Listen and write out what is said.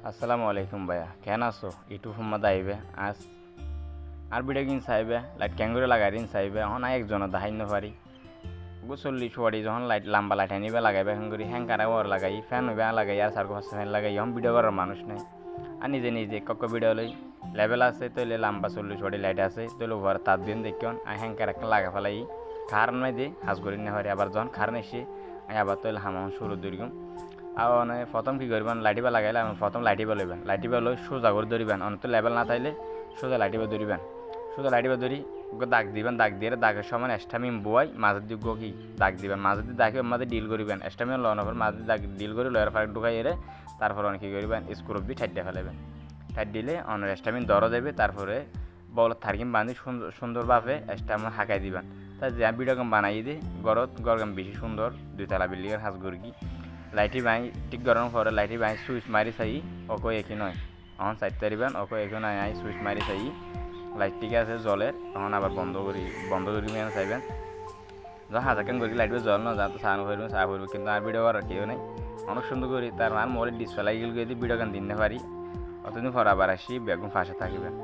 আসসালামু আলাইকুম ভাইয়া, কেন আছো? ইউটিউব সম্মত আইবে আজ আর ভিডিও কিন চাইবে লাইট ক্যাঙ্গুরে লাগাই দিন চাইবে এখন একজন দেখাই পারি গো 40 যখন লাইট লাম্বা লাইট আনিবে লাগাইবে এখন করি হ্যাং কারা ওর লাগাই ফ্যান হইবে লাগাই আর সার্কো ফার্স্ট ফ্যান লাগাই এখন ভিডিও করার মানুষ নাই আর নিজে নিজে কক ভিডিও লই লেভেল আছে তৈলে লাম্বা 40 লাইট আছে তৈলে ওভার তার দিন দেখিয়ন আর হ্যাং কারা লাগা ফেলাই খার নাই দিয়ে হাজ করি না পারি আবার যখন খার নেছি আমি আবার তৈলে হামাম শুরু দরিগম আর প্রথম কী করবেন লাইটিবা লাগাইলে প্রথম লাইটিবা লইবেন লাইটিবা লই সোজা করে ধরিবেন অনেক লেভেল না থাইলে সোজা লাইটিবা ধরিবেন সোজা লাইটিবা ধরি দাগ দিবেন দাগ দিয়ে দাগের সময় এস্টামিন বয় মাঝের দিক কি দাগ দিবেন মাঝের দিক দাগে মাঝে ডিল করিবেন এস্টামিন লওয়ার পর মাঝে দাগ ডিল করে লয়ের ফাঁক ঢুকাই এরে তারপর অনেক কী করবেন স্ক্রুপ দিয়ে ঠাইট দিয়ে ফেলাবেন ঠাইট দিলে অনেক এস্টামিন দরও দেবে তারপরে বল থার্কিম বাঁধি সুন্দরভাবে এস্টামিন হাঁকাই দিবেন তাই যে ভিডিওগাম বানাই দিই গরগাম বেশি সুন্দর 2 তলা বিল্ডিংয়ের হাঁস গরগি লাইটি বাই ঠিক গরম পরে লাইটি বাই সুইচ মারি চাই অকো একই নয় এখন সাইড তারিবেন অকো একই নয় আই সুইচ মারি চাই লাইট ঠিক আছে জলের তখন আবার বন্ধ করি মেনে চাইবেন যখন হাজাকান করি লাইটবে জল না যা তো চা করবে চা করবে কিন্তু আর ভিডিও করার কেউ নেই অনেক সুন্দর করি তার আর মোবাইল ডিসপ্লে লাগিয়ে ভিডিও গান দিতে পারি অতদিন পর আবার আসি বেগুন ফাঁসে থাকিবেন।